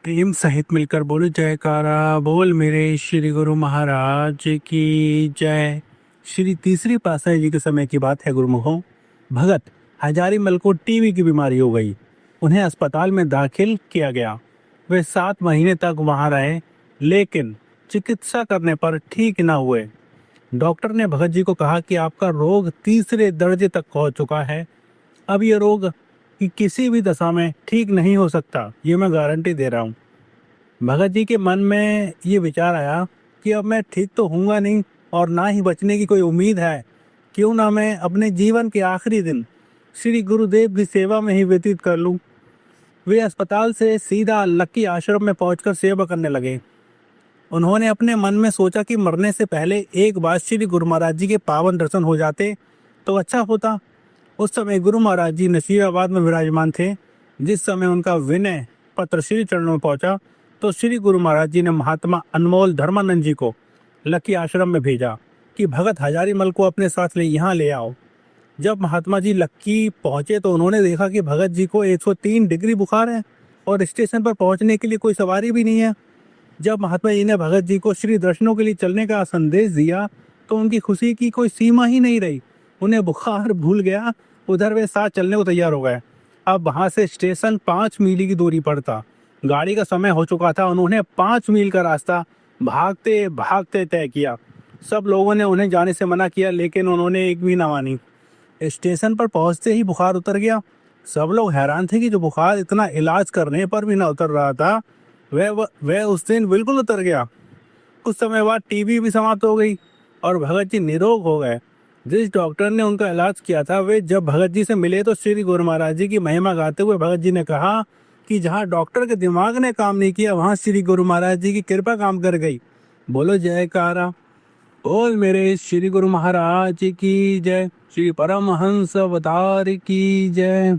प्रेम सहित मिलकर बोलो जयकारा बोल मेरे श्री गुरु महाराज की जय। श्री तीसरी पातशाही जी के समय की बात है गुरुमुखों। भगत हजारीमल को टीबी की बीमारी हो गई। उन्हें अस्पताल में दाखिल किया गया। वे 7 महीने तक वहां रहे, लेकिन चिकित्सा करने पर ठीक न हुए। डॉक्टर ने भगत जी को कहा कि आपका रोग तीसरे दर्जे तक पहुंच चुका है। अब ये रोग कि किसी भी दशा में ठीक नहीं हो सकता, ये मैं गारंटी दे रहा हूँ। भगत जी के मन में ये विचार आया कि अब मैं ठीक तो होऊंगा नहीं और ना ही बचने की कोई उम्मीद है। क्यों ना मैं अपने जीवन के आखिरी दिन श्री गुरुदेव की सेवा में ही व्यतीत कर लूं। वे अस्पताल से सीधा लक्की आश्रम में पहुंचकर सेवा करने लगे। उन्होंने अपने मन में सोचा कि मरने से पहले एक बार श्री गुरु महाराज जी के पावन दर्शन हो जाते तो अच्छा होता। उस समय गुरु महाराज जी नसीराबाद में विराजमान थे। जिस समय उनका विनय पत्र श्री चरणों में पहुंचा तो श्री गुरु महाराज जी ने महात्मा अनमोल धर्मानंद जी को लकी आश्रम में भेजा कि भगत हजारीमल को अपने साथ यहाँ ले आओ। जब महात्मा जी लक्की पहुंचे तो उन्होंने देखा कि भगत जी को 103 डिग्री बुखार है और स्टेशन पर पहुंचने के लिए कोई सवारी भी नहीं है। जब महात्मा जी ने भगत जी को श्री दर्शनों के लिए चलने का संदेश दिया तो उनकी खुशी की कोई सीमा ही नहीं रही। उन्हें बुखार भूल गया, उधर वे साथ चलने को तैयार हो गए। अब वहां से स्टेशन 5 मील की दूरी पर था। गाड़ी का समय हो चुका था। उन्होंने 5 मील का रास्ता भागते भागते तय किया। सब लोगों ने उन्हें जाने से मना किया, लेकिन उन्होंने एक भी ना मानी। स्टेशन पर पहुंचते ही बुखार उतर गया। सब लोग हैरान थे कि जो बुखार इतना इलाज करने पर भी ना उतर रहा था, वह उस दिन बिल्कुल उतर गया। कुछ समय बाद टीबी भी समाप्त हो गई और भगत जी निरोग हो गए। जिस डॉक्टर ने उनका इलाज किया था, वे जब भगत जी से मिले तो श्री गुरु महाराज जी की महिमा गाते हुए भगत जी ने कहा कि जहाँ डॉक्टर के दिमाग ने काम नहीं किया, वहाँ श्री गुरु महाराज जी की कृपा काम कर गई। बोलो जयकारा बोल मेरे श्री गुरु महाराज की जय। श्री परमहंस अवतार की जय।